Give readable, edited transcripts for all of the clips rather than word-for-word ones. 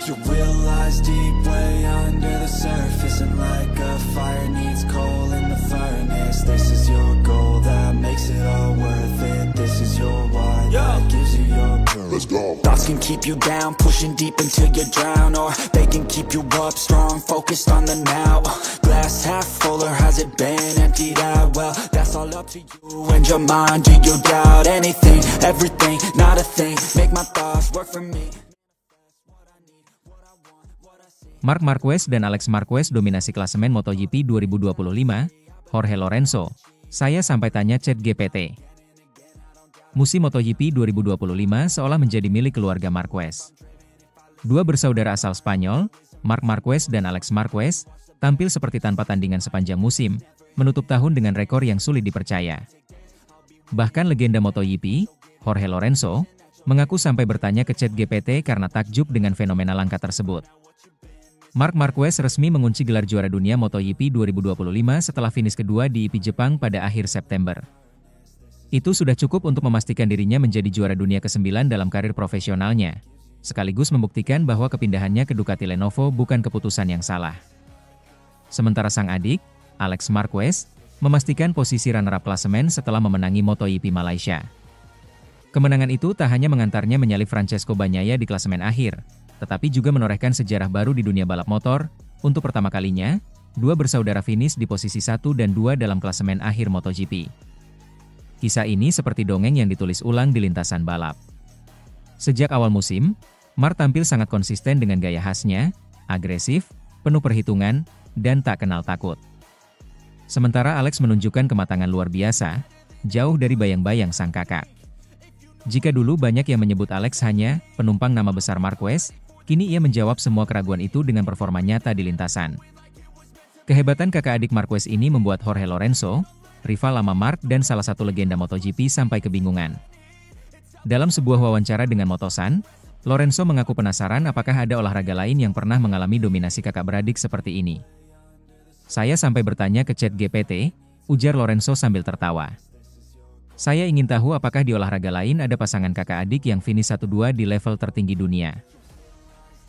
You realize deep way under the surface, and like a fire needs coal in the furnace. This is your goal that makes it all worth it. This is your why that gives you your purpose. Let's go. Thoughts can keep you down, pushing deep until you drown, or they can keep you up strong, focused on the now. Glass half full, or has it been emptied out? Well, that's all up to you and your mind. Do you doubt anything, everything, not a thing? Make my thoughts work for me. Marc Marquez dan Alex Marquez dominasi klasemen MotoGP 2025, Jorge Lorenzo. Saya sampai tanya ChatGPT. Musim MotoGP 2025 seolah menjadi milik keluarga Marquez. Dua bersaudara asal Spanyol, Marc Marquez dan Alex Marquez, tampil seperti tanpa tandingan sepanjang musim, menutup tahun dengan rekor yang sulit dipercaya. Bahkan legenda MotoGP, Jorge Lorenzo, mengaku sampai bertanya ke ChatGPT karena takjub dengan fenomena langka tersebut. Marc Marquez resmi mengunci gelar juara dunia MotoGP 2025 setelah finish kedua di IP Jepang pada akhir September. Itu sudah cukup untuk memastikan dirinya menjadi juara dunia ke-9 dalam karir profesionalnya, sekaligus membuktikan bahwa kepindahannya ke Ducati Lenovo bukan keputusan yang salah. Sementara sang adik, Alex Marquez, memastikan posisi runner-up klasemen setelah memenangi MotoGP Malaysia. Kemenangan itu tak hanya mengantarnya menyalip Francesco Bagnaia di klasemen akhir, tetapi juga menorehkan sejarah baru di dunia balap motor. Untuk pertama kalinya, dua bersaudara finish di posisi 1 dan 2 dalam klasemen akhir MotoGP. Kisah ini seperti dongeng yang ditulis ulang di lintasan balap. Sejak awal musim, Marc tampil sangat konsisten dengan gaya khasnya, agresif, penuh perhitungan, dan tak kenal takut. Sementara Alex menunjukkan kematangan luar biasa, jauh dari bayang-bayang sang kakak. Jika dulu banyak yang menyebut Alex hanya penumpang nama besar Marquez, kini ia menjawab semua keraguan itu dengan performa nyata di lintasan. Kehebatan kakak adik Marquez ini membuat Jorge Lorenzo, rival lama Marc dan salah satu legenda MotoGP sampai kebingungan. Dalam sebuah wawancara dengan Motosan, Lorenzo mengaku penasaran apakah ada olahraga lain yang pernah mengalami dominasi kakak beradik seperti ini. Saya sampai bertanya ke ChatGPT, ujar Lorenzo sambil tertawa. Saya ingin tahu apakah di olahraga lain ada pasangan kakak adik yang finish 1-2 di level tertinggi dunia.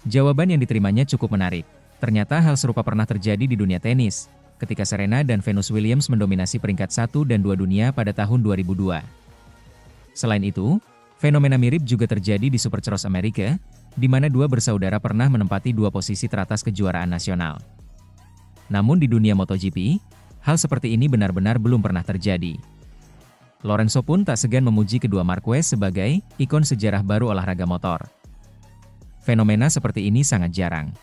Jawaban yang diterimanya cukup menarik. Ternyata hal serupa pernah terjadi di dunia tenis, ketika Serena dan Venus Williams mendominasi peringkat 1 dan 2 dunia pada tahun 2002. Selain itu, fenomena mirip juga terjadi di Supercross Amerika, di mana dua bersaudara pernah menempati dua posisi teratas kejuaraan nasional. Namun di dunia MotoGP, hal seperti ini benar-benar belum pernah terjadi. Lorenzo pun tak segan memuji kedua Marquez sebagai ikon sejarah baru olahraga motor. Fenomena seperti ini sangat jarang.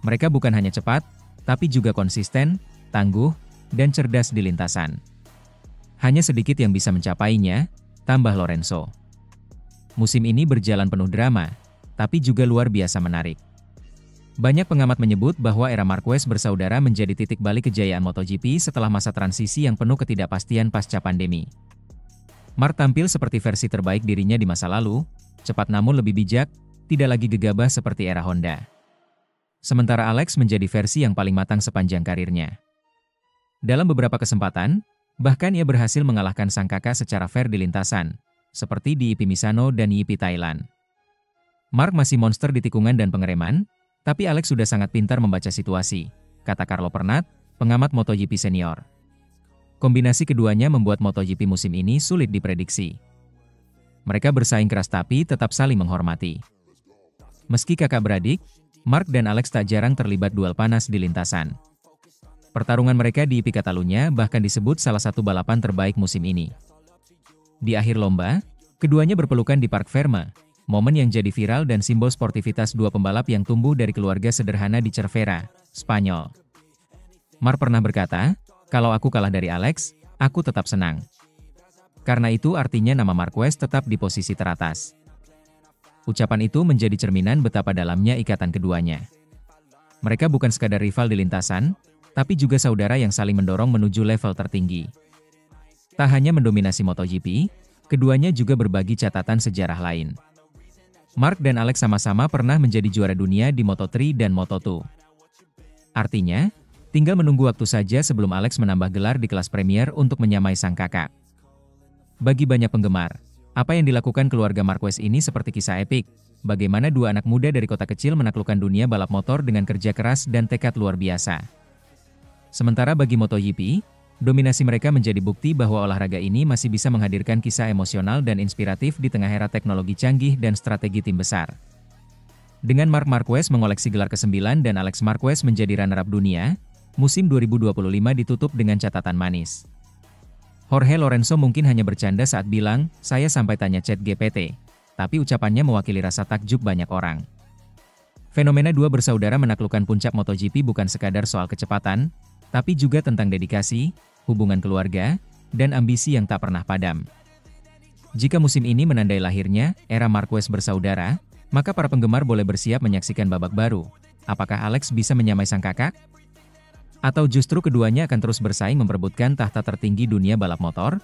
Mereka bukan hanya cepat, tapi juga konsisten, tangguh, dan cerdas di lintasan. Hanya sedikit yang bisa mencapainya, tambah Lorenzo. Musim ini berjalan penuh drama, tapi juga luar biasa menarik. Banyak pengamat menyebut bahwa era Marquez bersaudara menjadi titik balik kejayaan MotoGP setelah masa transisi yang penuh ketidakpastian pasca pandemi. Marc tampil seperti versi terbaik dirinya di masa lalu, cepat namun lebih bijak, tidak lagi gegabah seperti era Honda. Sementara Alex menjadi versi yang paling matang sepanjang karirnya. Dalam beberapa kesempatan, bahkan ia berhasil mengalahkan sang kakak secara fair di lintasan, seperti di IP Misano dan IP Thailand. Marc masih monster di tikungan dan pengereman, tapi Alex sudah sangat pintar membaca situasi, kata Carlo Pernat, pengamat MotoGP senior. Kombinasi keduanya membuat MotoGP musim ini sulit diprediksi. Mereka bersaing keras tapi tetap saling menghormati. Meski kakak beradik, Marc dan Alex tak jarang terlibat duel panas di lintasan. Pertarungan mereka di IP Catalunya bahkan disebut salah satu balapan terbaik musim ini. Di akhir lomba, keduanya berpelukan di Parc Ferme, momen yang jadi viral dan simbol sportivitas dua pembalap yang tumbuh dari keluarga sederhana di Cervera, Spanyol. Marc pernah berkata, "Kalau aku kalah dari Alex, aku tetap senang." Karena itu artinya nama Marquez tetap di posisi teratas. Ucapan itu menjadi cerminan betapa dalamnya ikatan keduanya. Mereka bukan sekadar rival di lintasan, tapi juga saudara yang saling mendorong menuju level tertinggi. Tak hanya mendominasi MotoGP, keduanya juga berbagi catatan sejarah lain. Marc dan Alex sama-sama pernah menjadi juara dunia di Moto3 dan Moto2. Artinya, tinggal menunggu waktu saja sebelum Alex menambah gelar di kelas Premier untuk menyamai sang kakak. Bagi banyak penggemar, apa yang dilakukan keluarga Marquez ini seperti kisah epik, bagaimana dua anak muda dari kota kecil menaklukkan dunia balap motor dengan kerja keras dan tekad luar biasa. Sementara bagi MotoGP, dominasi mereka menjadi bukti bahwa olahraga ini masih bisa menghadirkan kisah emosional dan inspiratif di tengah era teknologi canggih dan strategi tim besar. Dengan Marc Marquez mengoleksi gelar ke-9 dan Alex Marquez menjadi runner-up dunia, musim 2025 ditutup dengan catatan manis. Jorge Lorenzo mungkin hanya bercanda saat bilang, "Saya sampai tanya ChatGPT," tapi ucapannya mewakili rasa takjub banyak orang. Fenomena dua bersaudara menaklukkan puncak MotoGP bukan sekadar soal kecepatan, tapi juga tentang dedikasi, hubungan keluarga, dan ambisi yang tak pernah padam. Jika musim ini menandai lahirnya era Marquez bersaudara, maka para penggemar boleh bersiap menyaksikan babak baru. Apakah Alex bisa menyamai sang kakak? Atau justru keduanya akan terus bersaing memperebutkan tahta tertinggi dunia balap motor?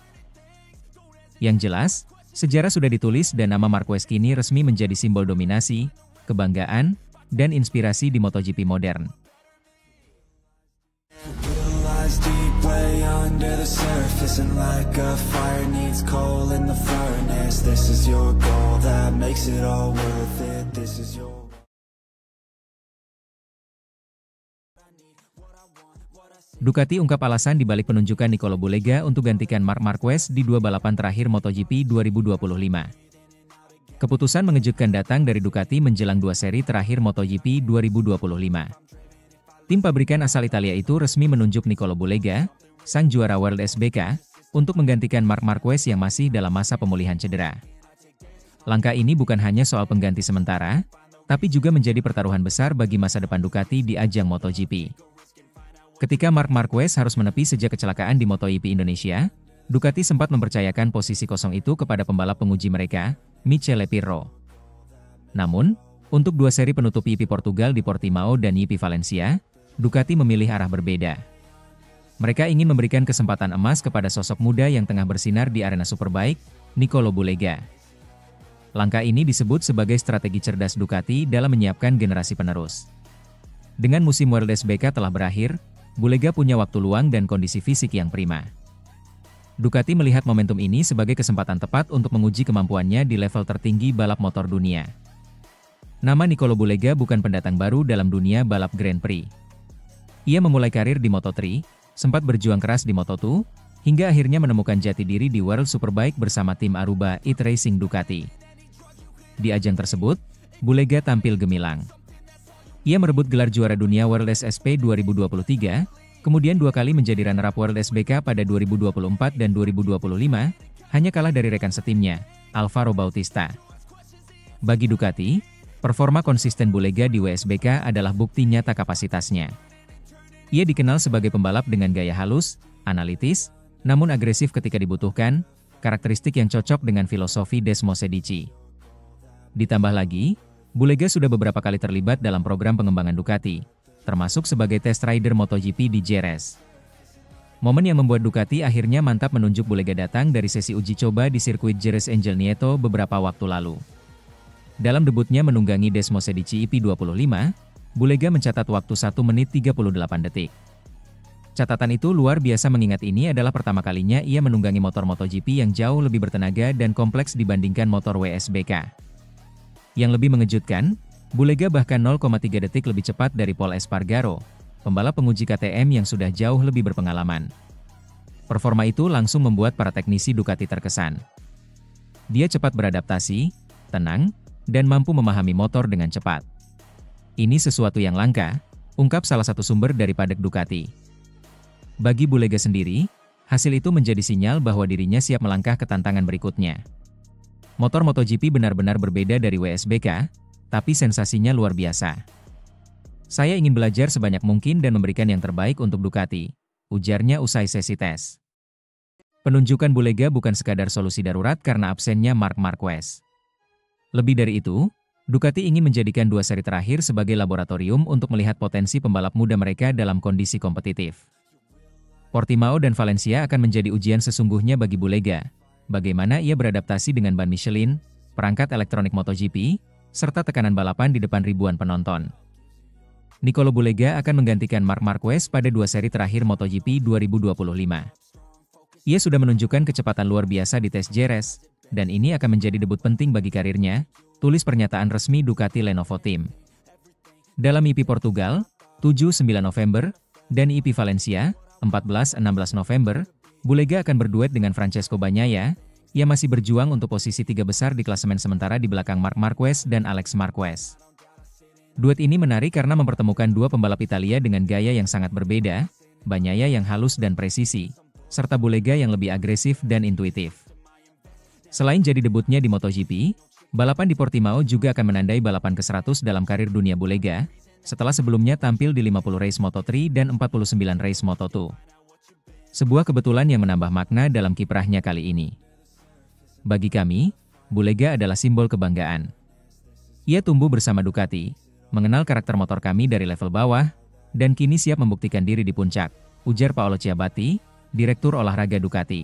Yang jelas, sejarah sudah ditulis dan nama Marquez kini resmi menjadi simbol dominasi, kebanggaan, dan inspirasi di MotoGP modern. Ducati ungkap alasan dibalik penunjukan Nicolo Bulega untuk gantikan Marc Marquez di dua balapan terakhir MotoGP 2025. Keputusan mengejutkan datang dari Ducati menjelang dua seri terakhir MotoGP 2025. Tim pabrikan asal Italia itu resmi menunjuk Nicolo Bulega, sang juara World SBK, untuk menggantikan Marc Marquez yang masih dalam masa pemulihan cedera. Langkah ini bukan hanya soal pengganti sementara, tapi juga menjadi pertaruhan besar bagi masa depan Ducati di ajang MotoGP. Ketika Marc Marquez harus menepi sejak kecelakaan di MotoGP Indonesia, Ducati sempat mempercayakan posisi kosong itu kepada pembalap penguji mereka, Michele Pirro. Namun, untuk dua seri penutup GP Portugal di Portimao dan GP Valencia, Ducati memilih arah berbeda. Mereka ingin memberikan kesempatan emas kepada sosok muda yang tengah bersinar di arena Superbike, Nicolo Bulega. Langkah ini disebut sebagai strategi cerdas Ducati dalam menyiapkan generasi penerus. Dengan musim World SBK telah berakhir, Bulega punya waktu luang dan kondisi fisik yang prima. Ducati melihat momentum ini sebagai kesempatan tepat untuk menguji kemampuannya di level tertinggi balap motor dunia. Nama Nicolo Bulega bukan pendatang baru dalam dunia balap Grand Prix. Ia memulai karir di Moto3, sempat berjuang keras di Moto2, hingga akhirnya menemukan jati diri di World Superbike bersama tim Aruba It Racing Ducati. Di ajang tersebut, Bulega tampil gemilang. Ia merebut gelar juara dunia World SSP 2023, kemudian dua kali menjadi runner-up World SBK pada 2024 dan 2025, hanya kalah dari rekan setimnya, Alvaro Bautista. Bagi Ducati, performa konsisten Bulega di WSBK adalah bukti nyata kapasitasnya. Ia dikenal sebagai pembalap dengan gaya halus, analitis, namun agresif ketika dibutuhkan, karakteristik yang cocok dengan filosofi Desmose Dici. Ditambah lagi, Bulega sudah beberapa kali terlibat dalam program pengembangan Ducati, termasuk sebagai test rider MotoGP di Jerez. Momen yang membuat Ducati akhirnya mantap menunjuk Bulega datang dari sesi uji coba di sirkuit Jerez Angel Nieto beberapa waktu lalu. Dalam debutnya menunggangi Desmose Dici EP25, Bulega mencatat waktu 1 menit 38 detik. Catatan itu luar biasa mengingat ini adalah pertama kalinya ia menunggangi motor MotoGP yang jauh lebih bertenaga dan kompleks dibandingkan motor WSBK. Yang lebih mengejutkan, Bulega bahkan 0,3 detik lebih cepat dari Pol Espargaro, pembalap penguji KTM yang sudah jauh lebih berpengalaman. Performa itu langsung membuat para teknisi Ducati terkesan. Dia cepat beradaptasi, tenang, dan mampu memahami motor dengan cepat. Ini sesuatu yang langka, ungkap salah satu sumber dari padek Ducati. Bagi Bulega sendiri, hasil itu menjadi sinyal bahwa dirinya siap melangkah ke tantangan berikutnya. Motor MotoGP benar-benar berbeda dari WSBK, tapi sensasinya luar biasa. Saya ingin belajar sebanyak mungkin dan memberikan yang terbaik untuk Ducati, ujarnya usai sesi tes. Penunjukan Bulega bukan sekadar solusi darurat karena absennya Marc Marquez. Lebih dari itu, Ducati ingin menjadikan dua seri terakhir sebagai laboratorium untuk melihat potensi pembalap muda mereka dalam kondisi kompetitif. Portimao dan Valencia akan menjadi ujian sesungguhnya bagi Bulega. Bagaimana ia beradaptasi dengan ban Michelin, perangkat elektronik MotoGP, serta tekanan balapan di depan ribuan penonton. Nicolo Bulega akan menggantikan Marc Marquez pada dua seri terakhir MotoGP 2025. Ia sudah menunjukkan kecepatan luar biasa di tes Jerez, dan ini akan menjadi debut penting bagi karirnya, tulis pernyataan resmi Ducati Lenovo Team. Dalam IP Portugal, 7-9 November, dan IP Valencia, 14-16 November, Bulega akan berduet dengan Francesco Bagnaia, yang masih berjuang untuk posisi 3 besar di klasemen sementara di belakang Marc Marquez dan Alex Marquez. Duet ini menarik karena mempertemukan dua pembalap Italia dengan gaya yang sangat berbeda, Bagnaia yang halus dan presisi, serta Bulega yang lebih agresif dan intuitif. Selain jadi debutnya di MotoGP, balapan di Portimao juga akan menandai balapan ke-100 dalam karir dunia Bulega, setelah sebelumnya tampil di 50 race Moto3 dan 49 race Moto2. Sebuah kebetulan yang menambah makna dalam kiprahnya kali ini. Bagi kami, Bulega adalah simbol kebanggaan. Ia tumbuh bersama Ducati, mengenal karakter motor kami dari level bawah, dan kini siap membuktikan diri di puncak, ujar Paolo Ciabatti, Direktur Olahraga Ducati.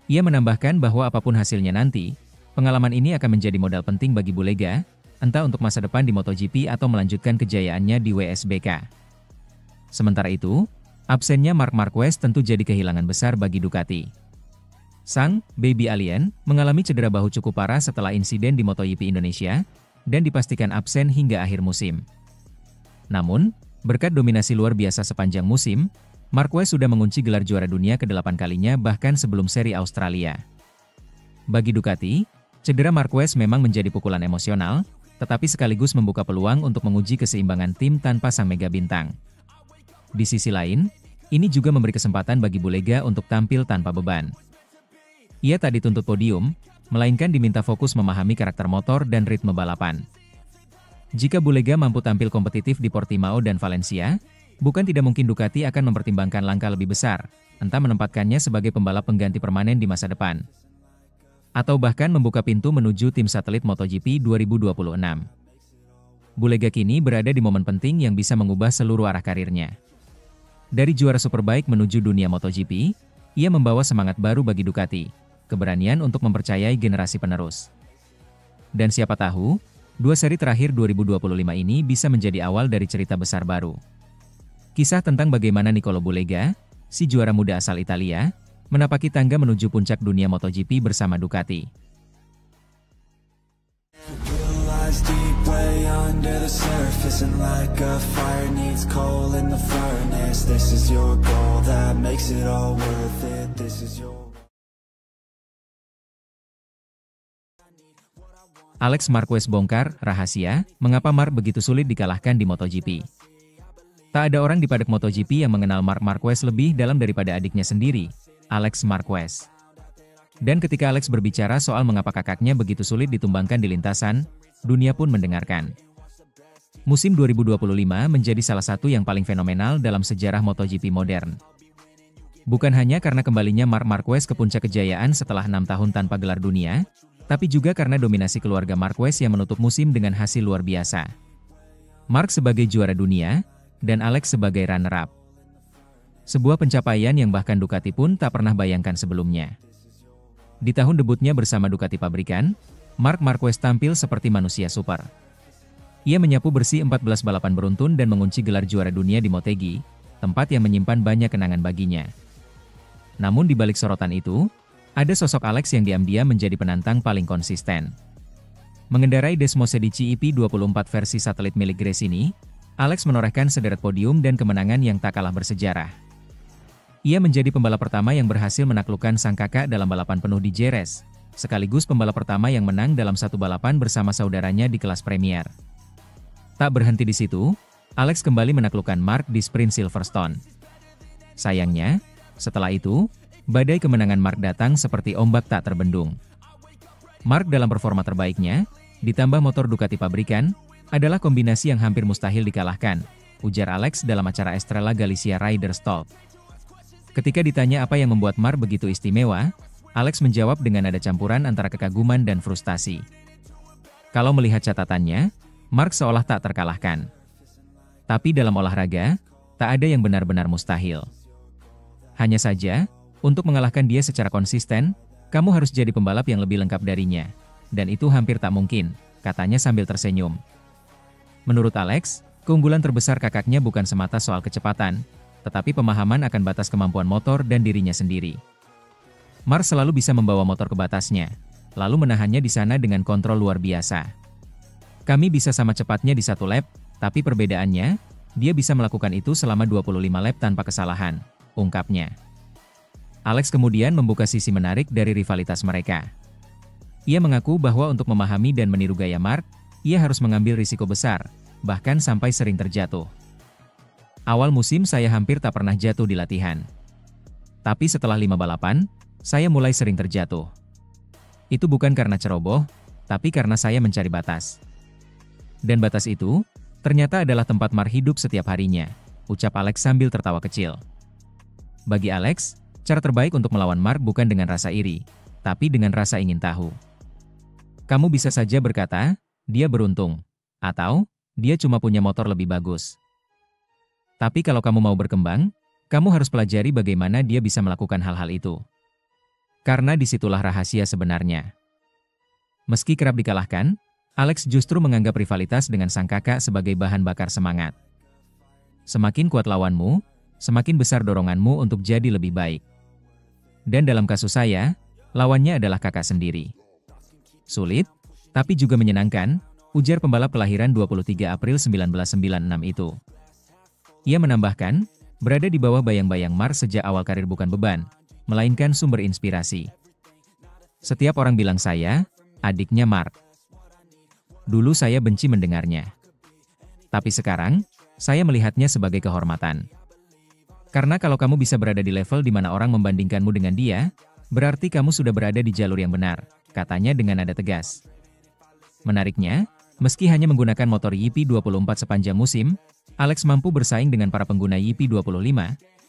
Ia menambahkan bahwa apapun hasilnya nanti, pengalaman ini akan menjadi modal penting bagi Bulega, entah untuk masa depan di MotoGP atau melanjutkan kejayaannya di WSBK. Sementara itu, absennya Marc Marquez tentu jadi kehilangan besar bagi Ducati. Sang Baby Alien mengalami cedera bahu cukup parah setelah insiden di MotoGP Indonesia, dan dipastikan absen hingga akhir musim. Namun, berkat dominasi luar biasa sepanjang musim, Marquez sudah mengunci gelar juara dunia ke-8 kalinya bahkan sebelum seri Australia. Bagi Ducati, cedera Marquez memang menjadi pukulan emosional, tetapi sekaligus membuka peluang untuk menguji keseimbangan tim tanpa sang mega bintang. Di sisi lain, ini juga memberi kesempatan bagi Bulega untuk tampil tanpa beban. Ia tak dituntut podium, melainkan diminta fokus memahami karakter motor dan ritme balapan. Jika Bulega mampu tampil kompetitif di Portimao dan Valencia, bukan tidak mungkin Ducati akan mempertimbangkan langkah lebih besar, entah menempatkannya sebagai pembalap pengganti permanen di masa depan, atau bahkan membuka pintu menuju tim satelit MotoGP 2026. Bulega kini berada di momen penting yang bisa mengubah seluruh arah karirnya. Dari juara Superbike menuju dunia MotoGP, ia membawa semangat baru bagi Ducati, keberanian untuk mempercayai generasi penerus. Dan siapa tahu, dua seri terakhir 2025 ini bisa menjadi awal dari cerita besar baru. Kisah tentang bagaimana Nicolo Bulega, si juara muda asal Italia, menapaki tangga menuju puncak dunia MotoGP bersama Ducati. Alex Marquez bongkar rahasia mengapa Marc begitu sulit dikalahkan di MotoGP. Tak ada orang di paddock MotoGP yang mengenal Marc Marquez lebih dalam daripada adiknya sendiri, Alex Marquez. Dan ketika Alex berbicara soal mengapa kakaknya begitu sulit ditumbangkan di lintasan, dunia pun mendengarkan. Musim 2025 menjadi salah satu yang paling fenomenal dalam sejarah MotoGP modern. Bukan hanya karena kembalinya Marc Marquez ke puncak kejayaan setelah 6 tahun tanpa gelar dunia, tapi juga karena dominasi keluarga Marquez yang menutup musim dengan hasil luar biasa. Marc sebagai juara dunia, dan Alex sebagai runner-up. Sebuah pencapaian yang bahkan Ducati pun tak pernah bayangkan sebelumnya. Di tahun debutnya bersama Ducati pabrikan, Marc Marquez tampil seperti manusia super. Ia menyapu bersih 14 balapan beruntun dan mengunci gelar juara dunia di Motegi, tempat yang menyimpan banyak kenangan baginya. Namun di balik sorotan itu, ada sosok Alex yang diam-diam menjadi penantang paling konsisten. Mengendarai Desmosedici EP24 versi satelit milik Grace ini, Alex menorehkan sederet podium dan kemenangan yang tak kalah bersejarah. Ia menjadi pembalap pertama yang berhasil menaklukkan sang kakak dalam balapan penuh di Jerez, sekaligus pembalap pertama yang menang dalam satu balapan bersama saudaranya di kelas Premier. Tak berhenti di situ, Alex kembali menaklukkan Marc di sprint Silverstone. Sayangnya, setelah itu, badai kemenangan Marc datang seperti ombak tak terbendung. Marc dalam performa terbaiknya, ditambah motor Ducati pabrikan, adalah kombinasi yang hampir mustahil dikalahkan, ujar Alex dalam acara Estrella Galicia Riders Talk. Ketika ditanya apa yang membuat Marc begitu istimewa, Alex menjawab dengan nada campuran antara kekaguman dan frustasi. Kalau melihat catatannya, Marc seolah tak terkalahkan. Tapi dalam olahraga, tak ada yang benar-benar mustahil. Hanya saja, untuk mengalahkan dia secara konsisten, kamu harus jadi pembalap yang lebih lengkap darinya. Dan itu hampir tak mungkin, katanya sambil tersenyum. Menurut Alex, keunggulan terbesar kakaknya bukan semata soal kecepatan, tetapi pemahaman akan batas kemampuan motor dan dirinya sendiri. Marc selalu bisa membawa motor ke batasnya, lalu menahannya di sana dengan kontrol luar biasa. Kami bisa sama cepatnya di 1 lap, tapi perbedaannya, dia bisa melakukan itu selama 25 lap tanpa kesalahan, ungkapnya. Alex kemudian membuka sisi menarik dari rivalitas mereka. Ia mengaku bahwa untuk memahami dan meniru gaya Mark, ia harus mengambil risiko besar, bahkan sampai sering terjatuh. Awal musim saya hampir tak pernah jatuh di latihan. Tapi setelah 5 balapan, saya mulai sering terjatuh. Itu bukan karena ceroboh, tapi karena saya mencari batas. Dan batas itu, ternyata adalah tempat Mark hidup setiap harinya, ucap Alex sambil tertawa kecil. Bagi Alex, cara terbaik untuk melawan Mark bukan dengan rasa iri, tapi dengan rasa ingin tahu. Kamu bisa saja berkata, dia beruntung, atau dia cuma punya motor lebih bagus. Tapi kalau kamu mau berkembang, kamu harus pelajari bagaimana dia bisa melakukan hal-hal itu. Karena disitulah rahasia sebenarnya. Meski kerap dikalahkan, Alex justru menganggap rivalitas dengan sang kakak sebagai bahan bakar semangat. Semakin kuat lawanmu, semakin besar doronganmu untuk jadi lebih baik. Dan dalam kasus saya, lawannya adalah kakak sendiri. Sulit, tapi juga menyenangkan, ujar pembalap kelahiran 23 April 1996 itu. Ia menambahkan, berada di bawah bayang-bayang Mark sejak awal karir bukan beban, melainkan sumber inspirasi. Setiap orang bilang saya, adiknya Mark. Dulu saya benci mendengarnya. Tapi sekarang, saya melihatnya sebagai kehormatan. Karena kalau kamu bisa berada di level di mana orang membandingkanmu dengan dia, berarti kamu sudah berada di jalur yang benar, katanya dengan nada tegas. Menariknya, meski hanya menggunakan motor YP24 sepanjang musim, Alex mampu bersaing dengan para pengguna YP25,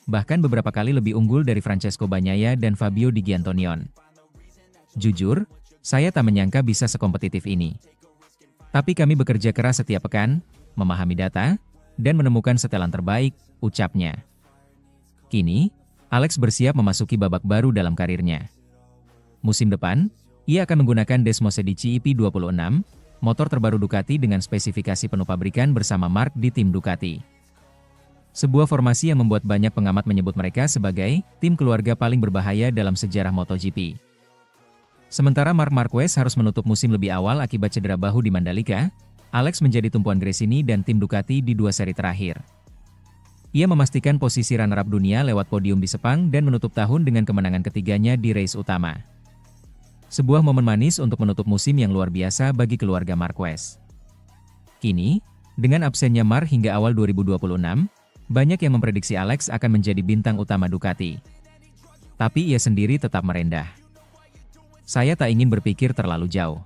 bahkan beberapa kali lebih unggul dari Francesco Bagnaia dan Fabio Di Giannantonio. Jujur, saya tak menyangka bisa sekompetitif ini. Tapi kami bekerja keras setiap pekan, memahami data, dan menemukan setelan terbaik, ucapnya. Kini, Alex bersiap memasuki babak baru dalam karirnya. Musim depan, ia akan menggunakan Desmos Edici YP26, motor terbaru Ducati dengan spesifikasi penuh pabrikan bersama Mark di tim Ducati. Sebuah formasi yang membuat banyak pengamat menyebut mereka sebagai tim keluarga paling berbahaya dalam sejarah MotoGP. Sementara Marc Marquez harus menutup musim lebih awal akibat cedera bahu di Mandalika, Alex menjadi tumpuan Gresini dan tim Ducati di 2 seri terakhir. Ia memastikan posisi runner-up dunia lewat podium di Sepang dan menutup tahun dengan kemenangan ketiganya di race utama. Sebuah momen manis untuk menutup musim yang luar biasa bagi keluarga Marquez. Kini, dengan absennya Marc hingga awal 2026, banyak yang memprediksi Alex akan menjadi bintang utama Ducati. Tapi ia sendiri tetap merendah. Saya tak ingin berpikir terlalu jauh.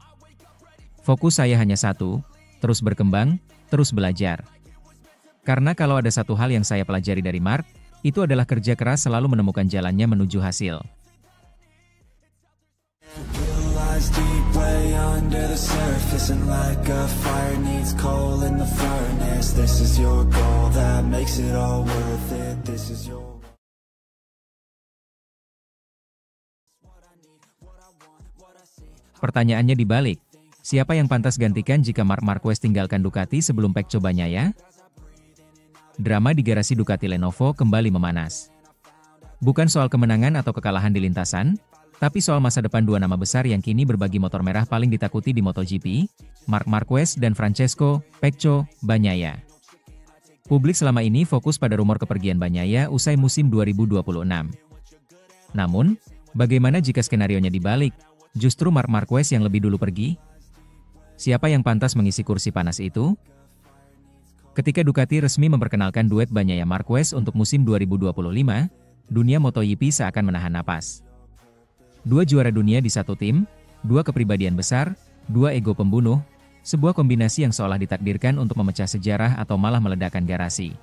Fokus saya hanya satu, terus berkembang, terus belajar. Karena kalau ada satu hal yang saya pelajari dari Marc, itu adalah kerja keras selalu menemukan jalannya menuju hasil. Deep way under the surface, and like a fire needs coal in the furnace. This is your goal that makes it all worth it. This is your Pertanyaannya dibalik, siapa yang pantas gantikan jika Marc Marquez tinggalkan Ducati sebelum Pecco Bagnaia? Drama di garasi Ducati Lenovo kembali memanas. Bukan soal kemenangan atau kekalahan di lintasan, tapi soal masa depan dua nama besar yang kini berbagi motor merah paling ditakuti di MotoGP, Marc Marquez dan Francesco Pecco Bagnaia. Publik selama ini fokus pada rumor kepergian Bagnaia usai musim 2026. Namun, bagaimana jika skenarionya dibalik, justru Marc Marquez yang lebih dulu pergi? Siapa yang pantas mengisi kursi panas itu? Ketika Ducati resmi memperkenalkan duet Bagnaia Marquez untuk musim 2025, dunia MotoGP seakan menahan napas. Dua juara dunia di satu tim, dua kepribadian besar, dua ego pembunuh, sebuah kombinasi yang seolah ditakdirkan untuk memecah sejarah atau malah meledakkan garasi.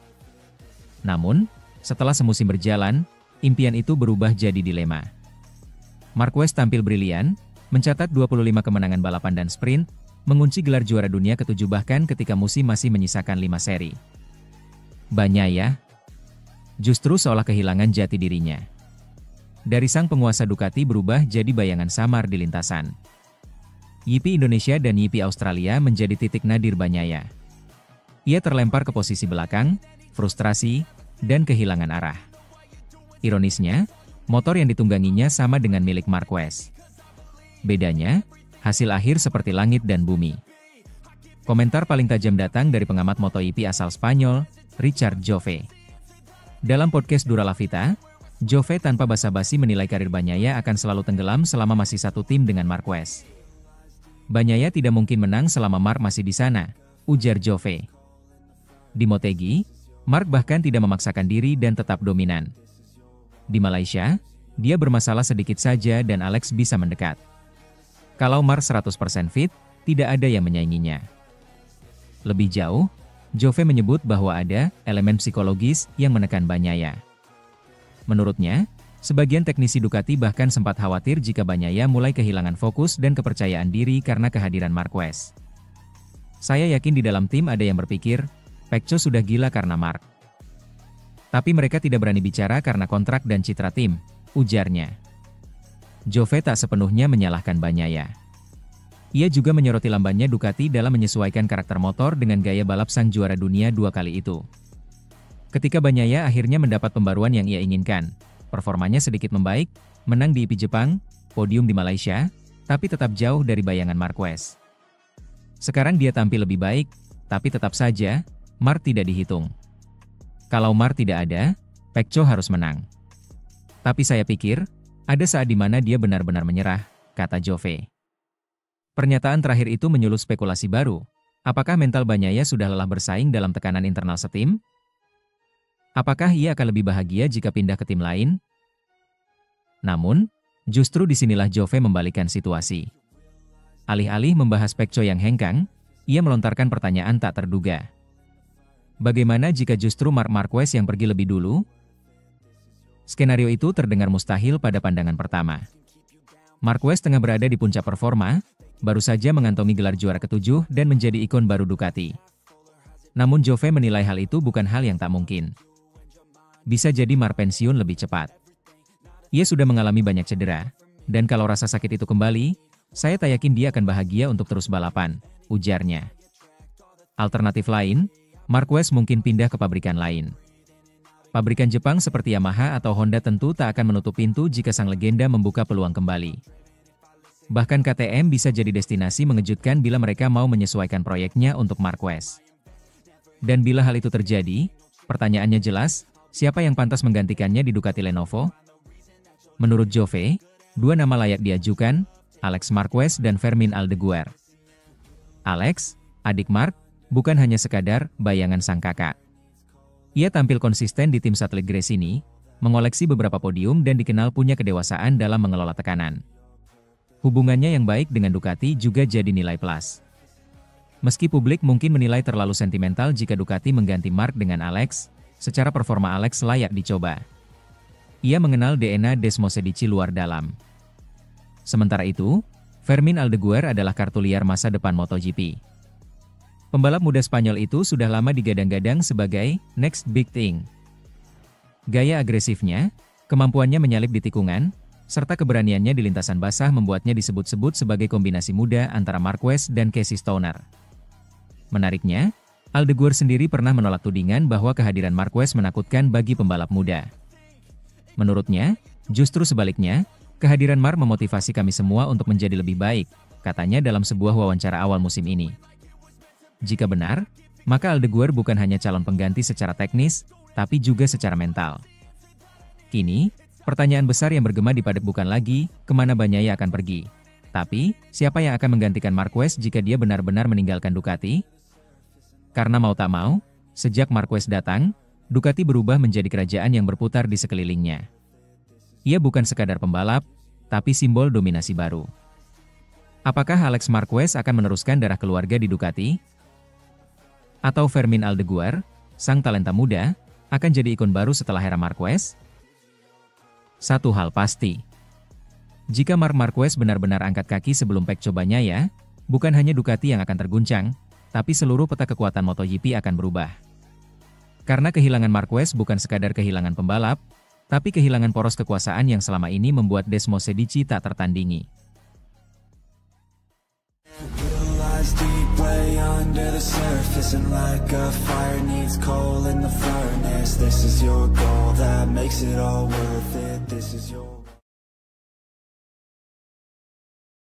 Namun, setelah semusim berjalan, impian itu berubah jadi dilema. Marquez tampil brilian, mencatat 25 kemenangan balapan dan sprint, mengunci gelar juara dunia ke-7 bahkan ketika musim masih menyisakan 5 seri. Bagnaia justru seolah kehilangan jati dirinya. Dari sang penguasa Ducati berubah jadi bayangan samar di lintasan. YP Indonesia dan YP Australia menjadi titik nadir Bagnaia. Ia terlempar ke posisi belakang, frustrasi, dan kehilangan arah. Ironisnya, motor yang ditungganginya sama dengan milik Marquez. Bedanya, hasil akhir seperti langit dan bumi. Komentar paling tajam datang dari pengamat MotoGP asal Spanyol, Richard Jove. Dalam podcast Dura La Vita, Jove tanpa basa-basi menilai karir Bagnaia akan selalu tenggelam selama masih satu tim dengan Marquez. Bagnaia tidak mungkin menang selama Marc masih di sana, ujar Jove. Di Motegi, Marc bahkan tidak memaksakan diri dan tetap dominan. Di Malaysia, dia bermasalah sedikit saja dan Alex bisa mendekat. Kalau Marc 100% fit, tidak ada yang menyainginya. Lebih jauh, Jove menyebut bahwa ada elemen psikologis yang menekan Bagnaia. Menurutnya, sebagian teknisi Ducati bahkan sempat khawatir jika Bagnaia mulai kehilangan fokus dan kepercayaan diri karena kehadiran Marquez. Saya yakin di dalam tim ada yang berpikir, Pecco sudah gila karena Marc. Tapi mereka tidak berani bicara karena kontrak dan citra tim, ujarnya. Jove tak sepenuhnya menyalahkan Bagnaia. Ia juga menyoroti lambannya Ducati dalam menyesuaikan karakter motor dengan gaya balap sang juara dunia 2 kali itu. Ketika Bagnaia akhirnya mendapat pembaruan yang ia inginkan, performanya sedikit membaik, menang di IP Jepang, podium di Malaysia, tapi tetap jauh dari bayangan Marquez. Sekarang dia tampil lebih baik, tapi tetap saja, Marc tidak dihitung. Kalau Marc tidak ada, Pecco harus menang. Tapi saya pikir, ada saat di mana dia benar-benar menyerah, kata Jove. Pernyataan terakhir itu menyulut spekulasi baru. Apakah mental Bagnaia sudah lelah bersaing dalam tekanan internal setim? Apakah ia akan lebih bahagia jika pindah ke tim lain? Namun, justru disinilah Jove membalikkan situasi. Alih-alih membahas Pecco yang hengkang, ia melontarkan pertanyaan tak terduga. Bagaimana jika justru Marc Marquez yang pergi lebih dulu? Skenario itu terdengar mustahil pada pandangan pertama. Marquez tengah berada di puncak performa, baru saja mengantongi gelar juara ke-7 dan menjadi ikon baru Ducati. Namun Jove menilai hal itu bukan hal yang tak mungkin. Bisa jadi Marc pensiun lebih cepat. Ia sudah mengalami banyak cedera, dan kalau rasa sakit itu kembali, saya tak yakin dia akan bahagia untuk terus balapan, ujarnya. Alternatif lain, Marquez mungkin pindah ke pabrikan lain. Pabrikan Jepang seperti Yamaha atau Honda tentu tak akan menutup pintu jika sang legenda membuka peluang kembali. Bahkan KTM bisa jadi destinasi mengejutkan bila mereka mau menyesuaikan proyeknya untuk Marquez. Dan bila hal itu terjadi, pertanyaannya jelas, siapa yang pantas menggantikannya di Ducati Lenovo? Menurut Jove, 2 nama layak diajukan, Alex Marquez dan Fermin Aldeguer. Alex, adik Marc, bukan hanya sekadar bayangan sang kakak. Ia tampil konsisten di tim satelit Gresini, mengoleksi beberapa podium dan dikenal punya kedewasaan dalam mengelola tekanan. Hubungannya yang baik dengan Ducati juga jadi nilai plus. Meski publik mungkin menilai terlalu sentimental jika Ducati mengganti Marc dengan Alex, secara performa Alex layak dicoba. Ia mengenal DNA Desmosedici luar dalam. Sementara itu, Fermin Aldeguer adalah kartu liar masa depan MotoGP. Pembalap muda Spanyol itu sudah lama digadang-gadang sebagai next big thing. Gaya agresifnya, kemampuannya menyalip di tikungan, serta keberaniannya di lintasan basah membuatnya disebut-sebut sebagai kombinasi muda antara Marquez dan Casey Stoner. Menariknya, Aldeguer sendiri pernah menolak tudingan bahwa kehadiran Marquez menakutkan bagi pembalap muda. Menurutnya, justru sebaliknya, kehadiran Marc memotivasi kami semua untuk menjadi lebih baik, katanya dalam sebuah wawancara awal musim ini. Jika benar, maka Aldeguer bukan hanya calon pengganti secara teknis, tapi juga secara mental. Kini, pertanyaan besar yang bergema di padang bukan lagi, kemana Bagnaia akan pergi. Tapi, siapa yang akan menggantikan Marquez jika dia benar-benar meninggalkan Ducati? Karena mau tak mau, sejak Marquez datang, Ducati berubah menjadi kerajaan yang berputar di sekelilingnya. Ia bukan sekadar pembalap, tapi simbol dominasi baru. Apakah Alex Marquez akan meneruskan darah keluarga di Ducati? Atau Fermin Aldeguer, sang talenta muda, akan jadi ikon baru setelah era Marquez? Satu hal pasti. Jika Marc Marquez benar-benar angkat kaki sebelum Pecco Bagnaia, bukan hanya Ducati yang akan terguncang, tapi seluruh peta kekuatan MotoGP akan berubah. Karena kehilangan Marquez bukan sekadar kehilangan pembalap, tapi kehilangan poros kekuasaan yang selama ini membuat Desmosedici tak tertandingi. Deep way under the surface, and like a fire needs coal in the furnace. This is your goal that makes it all worth it. This is your